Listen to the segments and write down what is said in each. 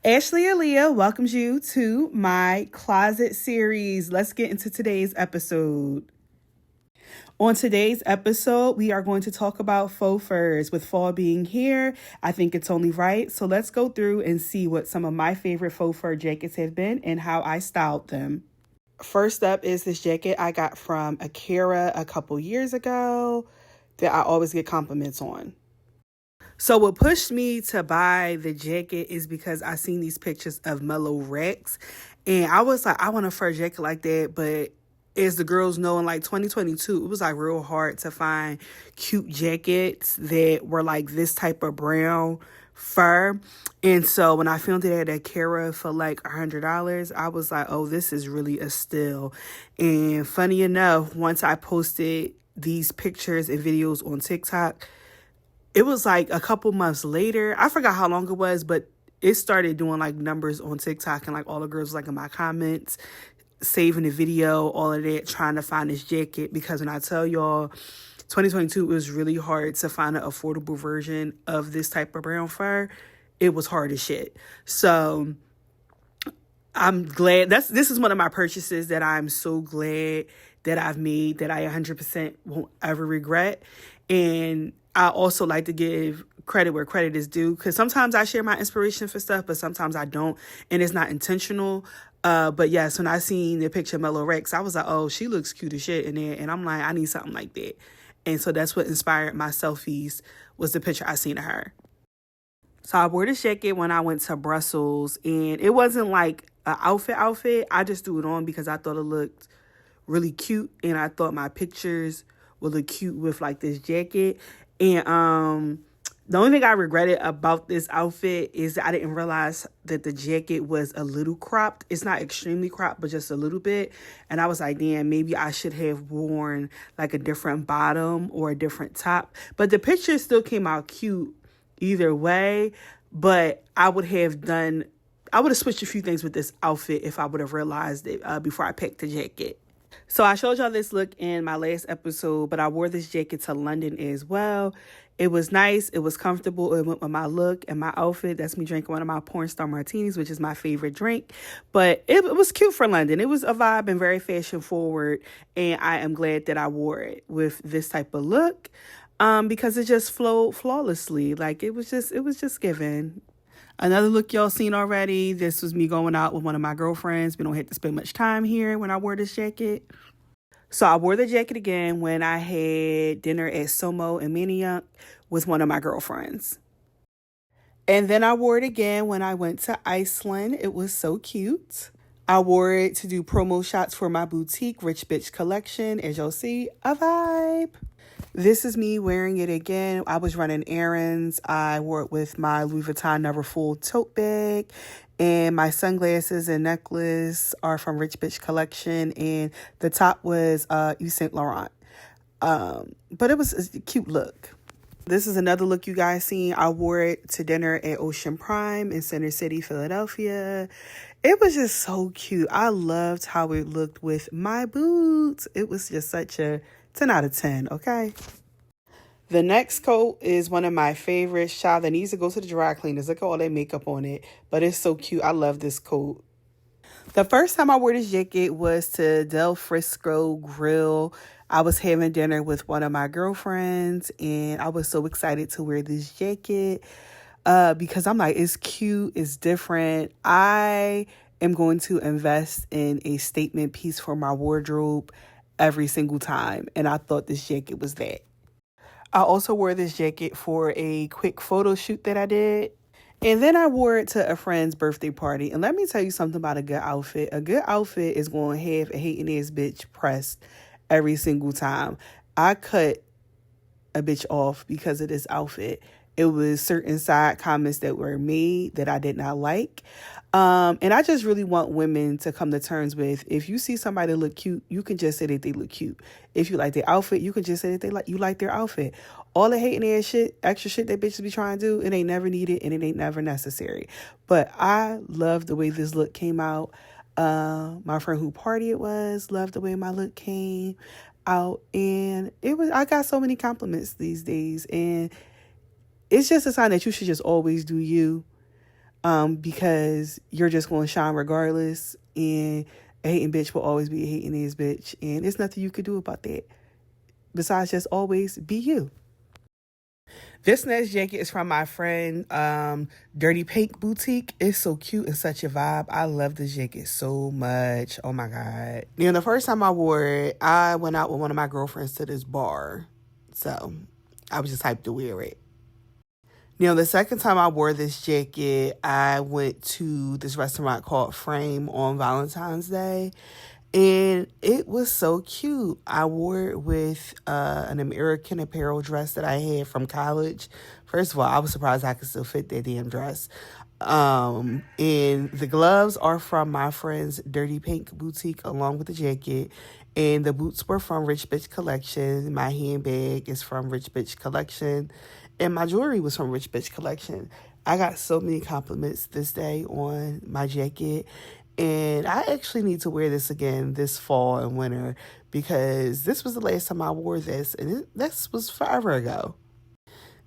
Ashley Aliyah welcomes you to my closet series. Let's get into today's episode. On today's episode, we are going to talk about faux furs. With fall being here, I think it's only right. So let's go through and see what some of my favorite faux fur jackets have been and how I styled them. First up is this jacket I got from Akira a couple years ago that I always get compliments on. So what pushed me to buy the jacket is because I seen these pictures of Mellow Rex, and I was like, I want a fur jacket like that. But as the girls know, in like 2022, it was like real hard to find cute jackets that were like this type of brown fur. And so when I found it at Akira for like $100, I was like, oh, this is really a steal. And funny enough, once I posted these pictures and videos on TikTok, it was like a couple months later. I forgot how long it was, but it started doing like numbers on TikTok, and like all the girls like in my comments, saving the video, all of that, trying to find this jacket. Because when I tell y'all, 2022 was really hard to find an affordable version of this type of brown fur. It was hard as shit. So I'm glad this is one of my purchases that I'm so glad that I've made, that I 100% won't ever regret. And I also like to give credit where credit is due, because sometimes I share my inspiration for stuff, but sometimes I don't, and it's not intentional. But yes, when I seen the picture of Mellow Rex, I was like, oh, she looks cute as shit in there, and I'm like, I need something like that. And so that's what inspired my selfies, was the picture I seen of her. So I wore this jacket when I went to Brussels, and it wasn't like an outfit. I just threw it on because I thought it looked really cute, and I thought my pictures would look cute with like this jacket. And the only thing I regretted about this outfit is that I didn't realize that the jacket was a little cropped. It's not extremely cropped, but just a little bit. And I was like, damn, maybe I should have worn like a different bottom or a different top. But the picture still came out cute either way. But I would have switched a few things with this outfit if I would have realized it before I picked the jacket. So I showed y'all this look in my last episode, but I wore this jacket to London as well. It was nice. It was comfortable. It went with my look and my outfit. That's me drinking one of my porn star martinis, which is my favorite drink. But it was cute for London. It was a vibe and very fashion forward. And I am glad that I wore it with this type of look because it just flowed flawlessly. Like it was just given. Another look y'all seen already. This was me going out with one of my girlfriends. We don't have to spend much time here when I wore this jacket. So I wore the jacket again when I had dinner at Somo in Maniac with one of my girlfriends. And then I wore it again when I went to Iceland. It was so cute. I wore it to do promo shots for my boutique Rich Bitch collection. As you'll see, a vibe. This is me wearing it again. I was running errands. I wore it with my Louis Vuitton Never Full tote bag. And my sunglasses and necklace are from Rich Bitch collection. And the top was Yves Saint Laurent. But it was a cute look. This is another look you guys seen. I wore it to dinner at Ocean Prime in Center City, Philadelphia. It was just so cute. I loved how it looked with my boots. It was just such a 10 out of 10, okay? The next coat is one of my favorites. Child, that needs to go to the dry cleaners. Look at all that makeup on it. But it's so cute. I love this coat. The first time I wore this jacket was to Del Frisco Grill. I was having dinner with one of my girlfriends, and I was so excited to wear this jacket because I'm like, it's cute, it's different. I am going to invest in a statement piece for my wardrobe every single time, and I thought this jacket was that. I also wore this jacket for a quick photo shoot that I did. And then I wore it to a friend's birthday party. And let me tell you something about a good outfit. A good outfit is going to have a hating ass bitch pressed every single time. I cut a bitch off because of this outfit. It was certain side comments that were made that I did not like. And I just really want women to come to terms with, if you see somebody look cute, you can just say that they look cute. If you like their outfit, you can just say that you like their outfit. All the hating ass shit, extra shit that bitches be trying to do, it ain't never needed and it ain't never necessary. But I love the way this look came out. My friend who party it was loved the way my look came out, and I got so many compliments these days, and it's just a sign that you should just always do you. because you're just going to shine regardless. And a hating bitch will always be a hating ass bitch. And there's nothing you could do about that besides just always be you. This next jacket is from my friend Dirty Pink Boutique. It's so cute and such a vibe. I love this jacket so much. Oh my God. The first time I wore it, I went out with one of my girlfriends to this bar. So I was just hyped to wear it. The second time I wore this jacket, I went to this restaurant called Frame on Valentine's Day. And it was so cute. I wore it with an American Apparel dress that I had from college. First of all, I was surprised I could still fit that damn dress. And the gloves are from my friend's Dirty Pink Boutique along with the jacket. And the boots were from Rich Bitch Collection. My handbag is from Rich Bitch Collection. And my jewelry was from Rich Bitch Collection. I got so many compliments this day on my jacket. And I actually need to wear this again this fall and winter because this was the last time I wore this. And this was forever ago.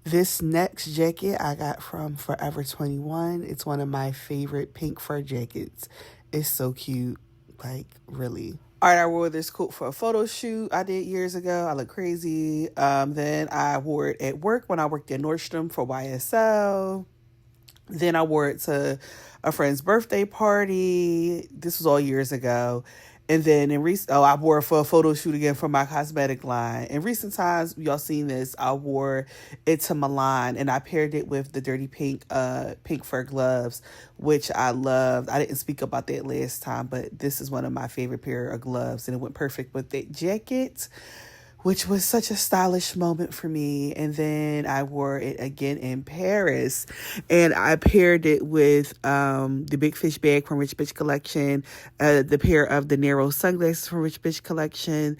This next jacket I got from Forever 21. It's one of my favorite pink fur jackets. It's so cute. Like, really. All right, I wore this coat for a photo shoot I did years ago. I look crazy. Then I wore it at work when I worked at Nordstrom for YSL. Then I wore it to a friend's birthday party. This was all years ago. And then I wore it for a photo shoot again for my cosmetic line. In recent times, y'all seen this, I wore it to Milan and I paired it with the Dirty Pink pink fur gloves, which I loved. I didn't speak about that last time, but this is one of my favorite pair of gloves and it went perfect with that jacket, which was such a stylish moment for me. And then I wore it again in Paris. And I paired it with the Big Fish bag from Rich Bitch Collection, the pair of the narrow sunglasses from Rich Bitch Collection,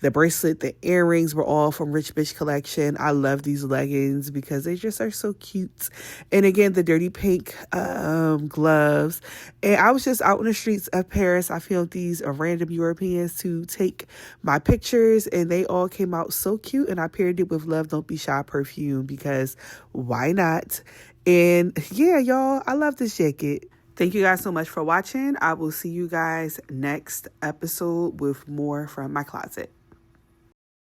the bracelet, the earrings were all from Rich Bitch Collection. I love these leggings because they just are so cute. And again, the Dirty Pink gloves. And I was just out in the streets of Paris. I filmed these random Europeans to take my pictures and they all came out so cute. And I paired it with Love Don't Be Shy perfume because why not? And yeah, y'all, I love this jacket. Thank you guys so much for watching. I will see you guys next episode with more from my closet.